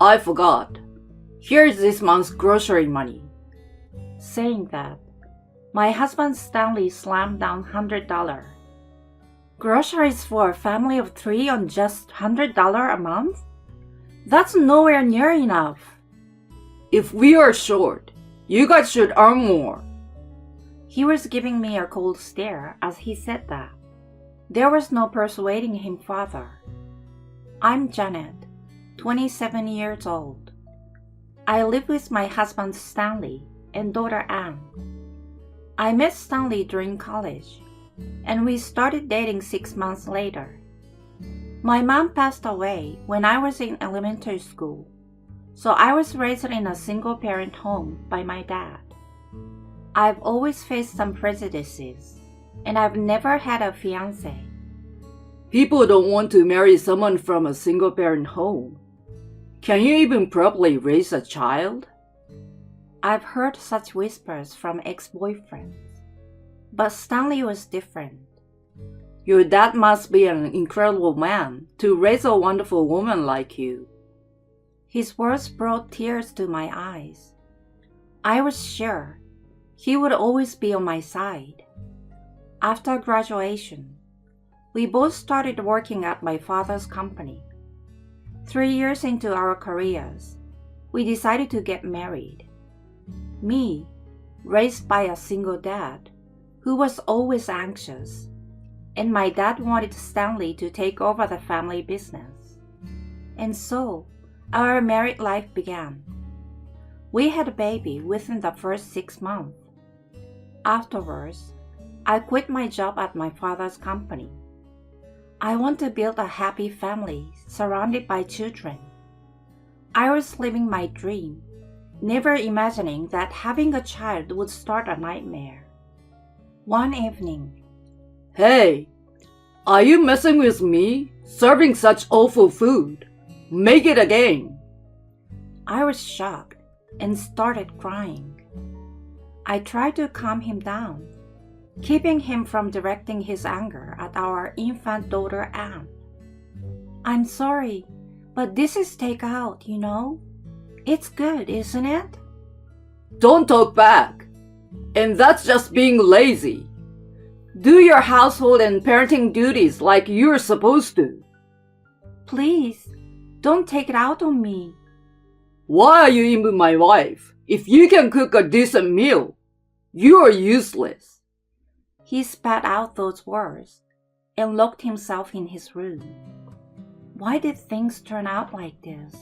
I forgot. Here's this month's grocery money. Saying that, my husband Stanley slammed down $100. Groceries for a family of 3 on just $100 a month? That's nowhere near enough. If we are short, you guys should earn more. He was giving me a cold stare as he said that. There was no persuading him further. I'm Janet, 27 years old. I live with my husband Stanley and daughter Anne. I met Stanley during college, and we started dating 6 months later. My mom passed away when I was in elementary school, so I was raised in a single-parent home by my dad. I've always faced some prejudices, and I've never had a fiancé. People don't want to marry someone from a single-parent home. Can you even properly raise a child? I've heard such whispers from ex-boyfriends, but Stanley was different. Your dad must be an incredible man to raise a wonderful woman like you. His words brought tears to my eyes. I was sure he would always be on my side. After graduation, we both started working at my father's company. 3 years into our careers, we decided to get married. Me, raised by a single dad who was always anxious, and my dad wanted Stanley to take over the family business. And so, our married life began. We had a baby within the first 6 months. Afterwards, I quit my job at my father's company. I want to build a happy family surrounded by children. I was living my dream, never imagining that having a child would start a nightmare. One evening, Hey, are you messing with me? Serving such awful food. Make it again. I was shocked and started crying. I tried to calm him down, keeping him from directing his anger at our infant daughter Anne. I'm sorry, but this is takeout, you know? It's good, isn't it? Don't talk back. And that's just being lazy. Do your household and parenting duties like you're supposed to. Please, don't take it out on me. Why are you even my wife? If you can cook a decent meal, you're useless. He spat out those words and locked himself in his room. Why did things turn out like this?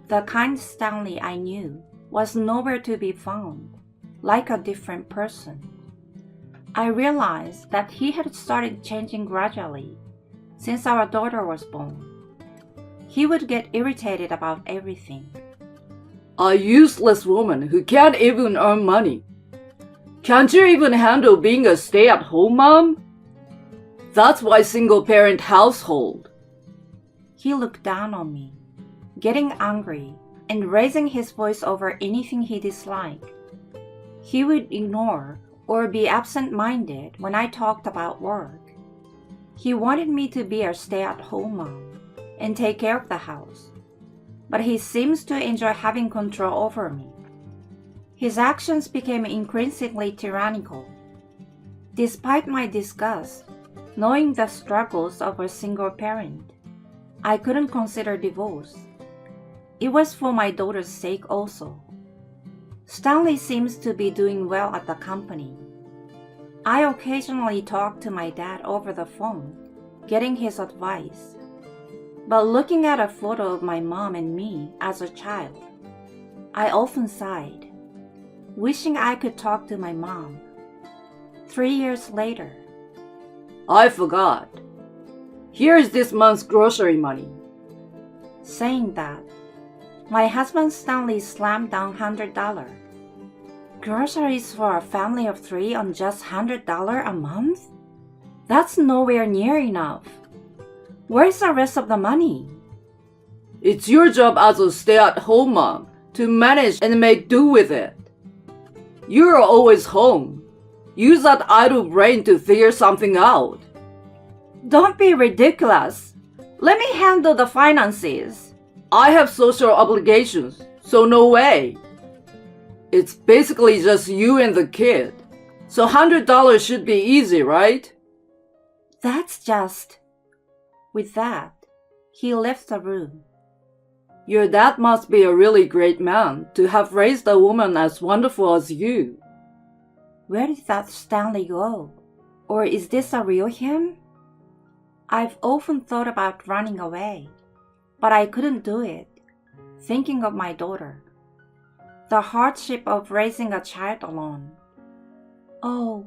The kind Stanley I knew was nowhere to be found, like a different person. I realized that he had started changing gradually since our daughter was born. He would get irritated about everything. A useless woman who can't even earn money. Can't you even handle being a stay-at-home mom? That's why single-parent household. He looked down on me, getting angry and raising his voice over anything he disliked. He would ignore or be absent-minded when I talked about work. He wanted me to be a stay-at-home mom and take care of the house, but he seems to enjoy having control over me. His actions became increasingly tyrannical. Despite my disgust, knowing the struggles of a single parent, I couldn't consider divorce. It was for my daughter's sake also. Stanley seems to be doing well at the company. I occasionally talk to my dad over the phone, getting his advice. But looking at a photo of my mom and me as a child, I often sighed, wishing I could talk to my mom. 3 years later, I forgot. Here's this month's grocery money. Saying that, my husband Stanley slammed down $100. Groceries for a family of 3 on just $100 a month? That's nowhere near enough. Where's the rest of the money? It's your job as a stay-at-home mom to manage and make do with it. You're always home. Use that idle brain to figure something out. Don't be ridiculous. Let me handle the finances. I have social obligations, so no way. It's basically just you and the kid. So $100 should be easy, right? That's just... With that, he left the room. Your dad must be a really great man to have raised a woman as wonderful as you. Where did that Stanley go? Or is this a real him? I've often thought about running away, but I couldn't do it, thinking of my daughter. The hardship of raising a child alone. Oh,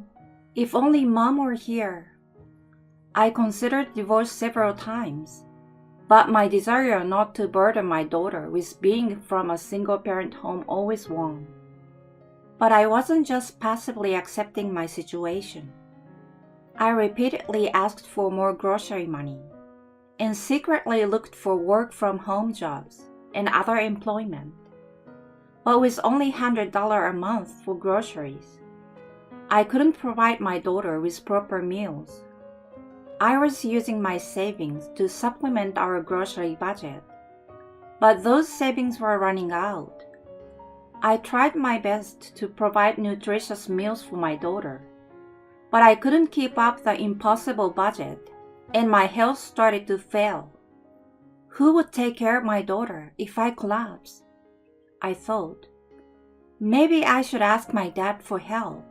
if only Mom were here. I considered divorce several times, but my desire not to burden my daughter with being from a single-parent home always won. But I wasn't just passively accepting my situation. I repeatedly asked for more grocery money and secretly looked for work-from-home jobs and other employment. But with only $100 a month for groceries, I couldn't provide my daughter with proper meals. I was using my savings to supplement our grocery budget, but those savings were running out. I tried my best to provide nutritious meals for my daughter, but I couldn't keep up the impossible budget, and my health started to fail. Who would take care of my daughter if I collapsed? I thought. Maybe I should ask my dad for help.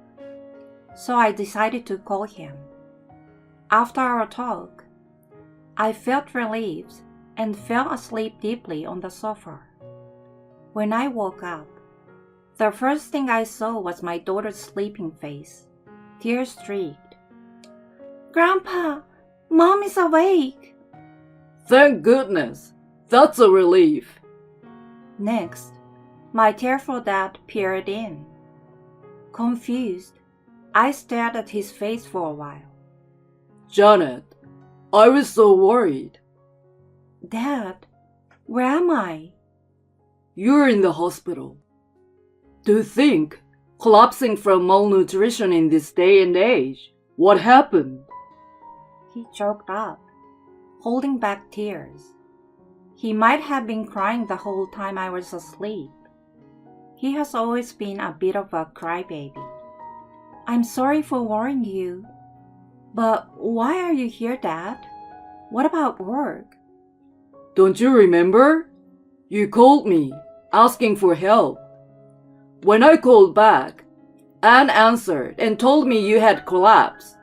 So I decided to call him. After our talk, I felt relieved and fell asleep deeply on the sofa. When I woke up, the first thing I saw was my daughter's sleeping face, tear-streaked. "Grandpa, Mom is awake!" Thank goodness. That's a relief. Next, my tearful dad peered in. Confused, I stared at his face for a while. Janet, I was so worried. "Dad, where am I?" You're in the hospital. To think, collapsing from malnutrition in this day and age. What happened? He choked up, holding back tears. He might have been crying the whole time I was asleep. He has always been a bit of a crybaby. "I'm sorry for worrying you. But why are you here, Dad? What about work?" Don't you remember? You called me, asking for help. When I called back, Anne answered and told me you had collapsed.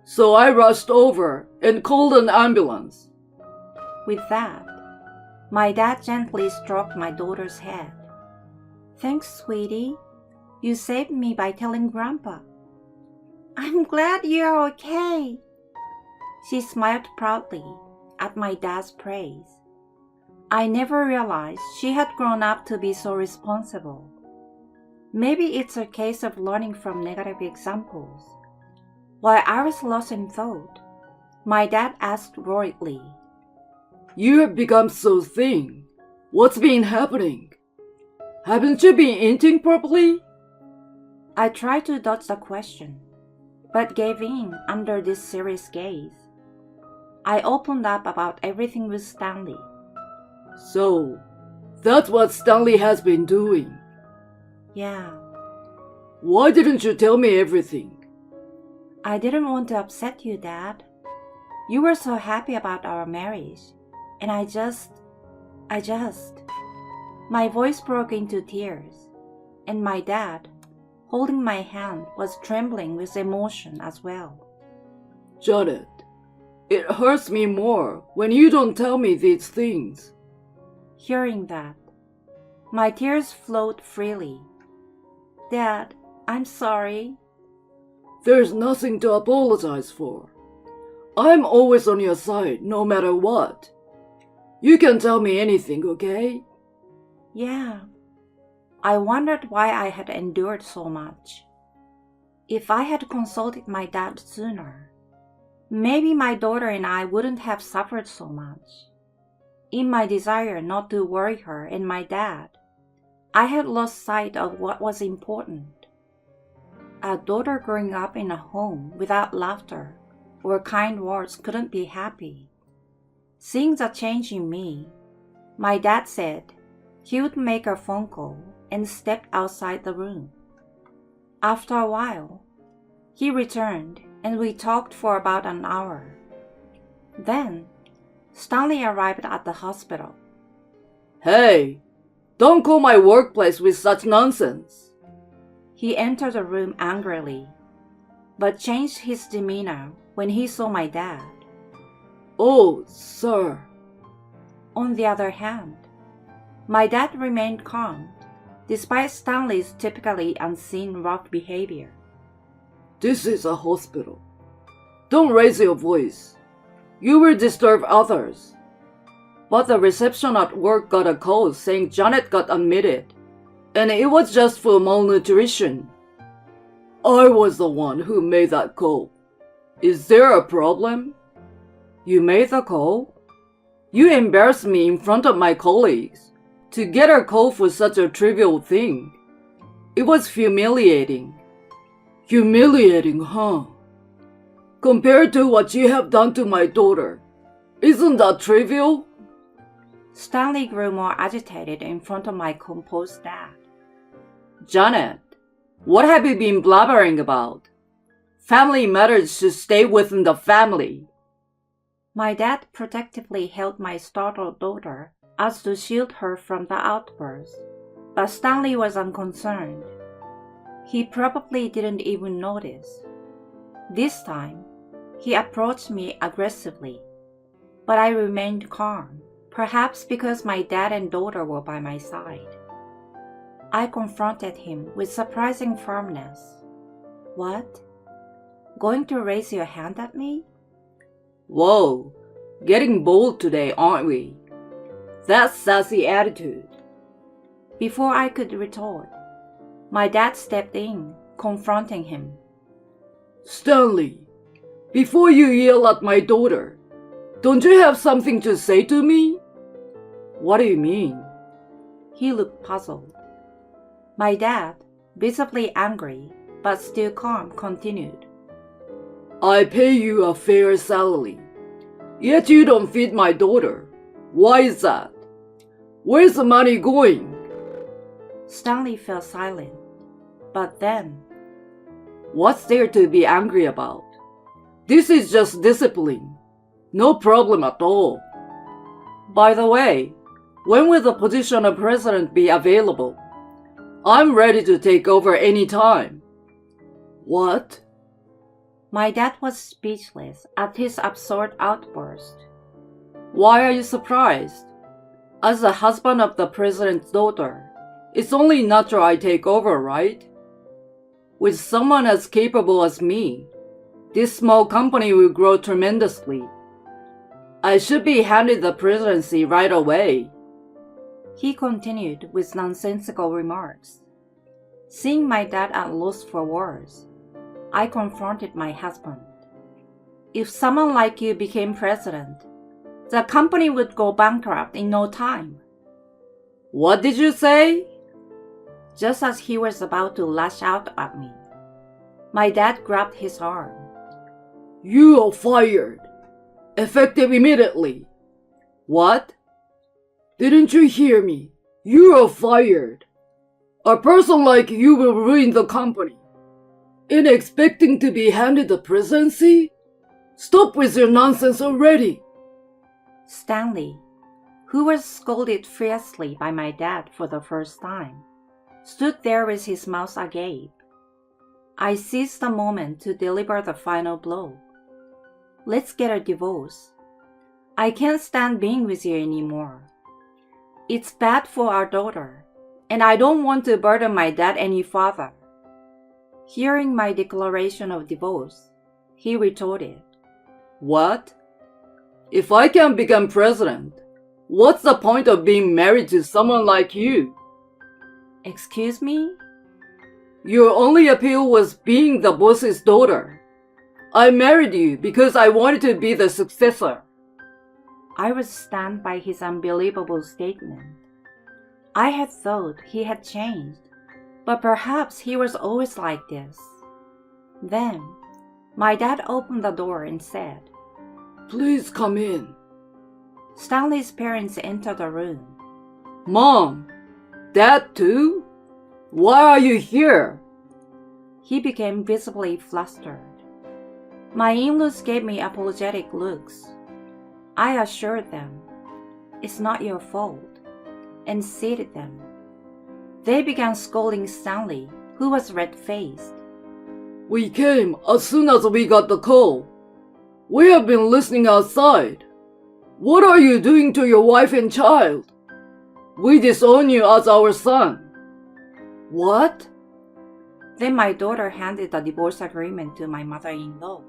So I rushed over and called an ambulance. With that, my dad gently stroked my daughter's head. "Thanks, sweetie. You saved me by telling Grandpa." "I'm glad you're okay." She smiled proudly at my dad's praise. I never realized she had grown up to be so responsible. Maybe it's a case of learning from negative examples. While I was lost in thought, my dad asked worriedly, You have become so thin. What's been happening? Haven't you been eating properly? I tried to dodge the question, but gave in under this serious gaze. I opened up about everything with Stanley. So, that's what Stanley has been doing. Yeah, Why didn't you tell me everything? I didn't want to upset you, Dad. You were so happy about our marriage, and I just... My voice broke into tears, and my dad, holding my hand, was trembling with emotion as well. Janet, it hurts me more when you don't tell me these things. Hearing that, my tears flowed freely. Dad, I'm sorry. There's nothing to apologize for. I'm always on your side, no matter what. You can tell me anything, okay? Yeah. I wondered why I had endured so much. If I had consulted my dad sooner, maybe my daughter and I wouldn't have suffered so much. In my desire not to worry her and my dad, I had lost sight of what was important. A daughter growing up in a home without laughter or kind words couldn't be happy. Seeing the change in me, My dad said he would make a phone call and stepped outside the room. After a while, he returned and we talked for about an hour. Then, Stanley arrived at the hospital. Hey, don't call my workplace with such nonsense. He entered the room angrily, but changed his demeanor when he saw my dad. Oh, sir. On the other hand, my dad remained calm, despite Stanley's typically unseen rough behavior. This is a hospital. Don't raise your voice. You will disturb others. But the reception at work got a call saying Janet got admitted, and it was just for malnutrition. I was the one who made that call. Is there a problem? You made the call? You embarrassed me in front of my colleagues to get a call for such a trivial thing. It was humiliating. Humiliating, huh? Compared to what you have done to my daughter, isn't that trivial? Stanley grew more agitated in front of my composed dad. Janet, what have you been blabbering about? Family matters should stay within the family. My dad protectively held my startled daughter as to shield her from the outburst, but Stanley was unconcerned. He probably didn't even notice. This time, he approached me aggressively, but I remained calm, perhaps because my dad and daughter were by my side. I confronted him with surprising firmness. What? Going to raise your hand at me? Whoa, getting bold today, aren't we? That sassy attitude. Before I could retort, my dad stepped in, confronting him. Stanley, before you yell at my daughter, don't you have something to say to me? What do you mean? He looked puzzled. My dad, visibly angry, but still calm, continued. I pay you a fair salary, yet you don't feed my daughter. Why is that? Where's the money going? Stanley fell silent, but then, what's there to be angry about? This is just discipline. No problem at all. By the way, when will the position of president be available? I'm ready to take over any time. What? My dad was speechless at his absurd outburst. Why are you surprised? As the husband of the president's daughter, it's only natural I take over, right? With someone as capable as me, this small company will grow tremendously. I should be handed the presidency right away. He continued with nonsensical remarks. Seeing my dad at loss for words, I confronted my husband. If someone like you became president, the company would go bankrupt in no time. What did you say? Just as he was about to lash out at me, my dad grabbed his arm. You are fired. Effective immediately. What? Didn't you hear me? You are fired. A person like you will ruin the company. In expecting to be handed the presidency? Stop with your nonsense already. Stanley, who was scolded fiercely by my dad for the first time, stood there with his mouth agape. I seized the moment to deliver the final blow. Let's get a divorce. I can't stand being with you anymore. It's bad for our daughter, and I don't want to burden my dad any further. Hearing my declaration of divorce, he retorted, What? If I can become president, what's the point of being married to someone like you? Excuse me? Your only appeal was being the boss's daughter. I married you because I wanted to be the successor. I was stunned by his unbelievable statement. I had thought he had changed, but perhaps he was always like this. Then, my dad opened the door and said, Please come in. Stanley's parents entered the room. Mom, Dad too? Why are you here? He became visibly flustered. My in-laws gave me apologetic looks. I assured them, "It's not your fault," and seated them. They began scolding Stanley, who was red-faced. We came as soon as we got the call. We have been listening outside. What are you doing to your wife and child? We disown you as our son. What? Then my daughter handed the divorce agreement to my mother-in-law.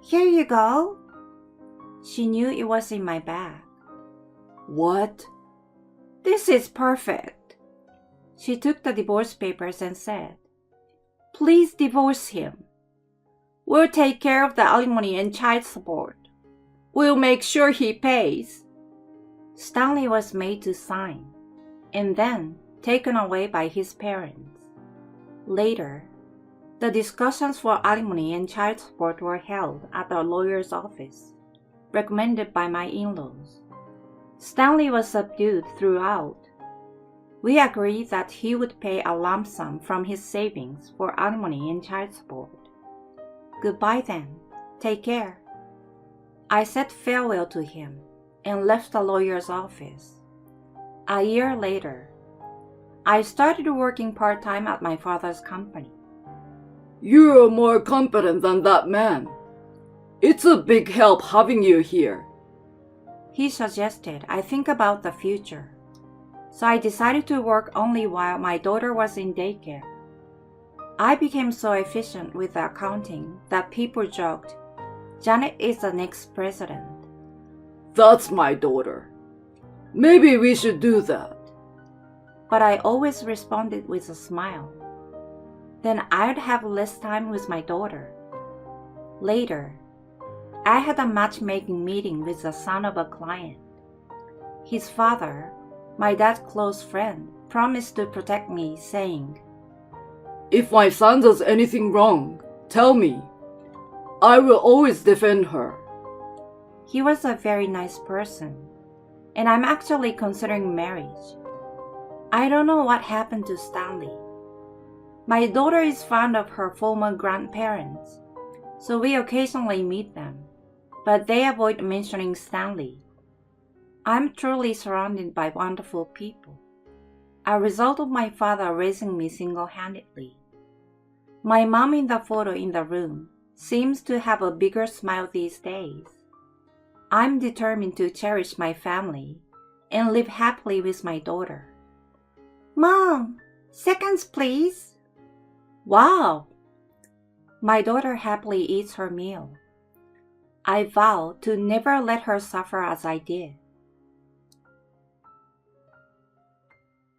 "Here you go." She knew it was in my bag. What? "This is perfect." She took the divorce papers and said, "Please divorce him. We'll take care of the alimony and child support. We'll make sure he pays." Stanley was made to sign, and then taken away by his parents. Later, the discussions for alimony and child support were held at the lawyer's office, recommended by my in-laws. Stanley was subdued throughout. We agreed that he would pay a lump sum from his savings for alimony and child support. "Goodbye then. Take care." I said farewell to him and left the lawyer's office. A year later, I started working part-time at my father's company. You're more competent than that man. It's a big help having you here. He suggested I think about the future, so I decided to work only while my daughter was in daycare. I became so efficient with the accounting that people joked, "Janet is the next president." That's my daughter. Maybe we should do that. But I always responded with a smile. Then I'd have less time with my daughter. Later, I had a matchmaking meeting with the son of a client. His father, my dad's close friend, promised to protect me, saying, If my son does anything wrong, tell me. I will always defend her. He was a very nice person, and I'm actually considering marriage. I don't know what happened to Stanley. My daughter is fond of her former grandparents, so we occasionally meet them, but they avoid mentioning Stanley. I'm truly surrounded by wonderful people, a result of my father raising me single-handedly. My mom in the photo in the room seems to have a bigger smile these days. I'm determined to cherish my family and live happily with my daughter. "Mom, seconds please." "Wow." My daughter happily eats her meal. I vow to never let her suffer as I did.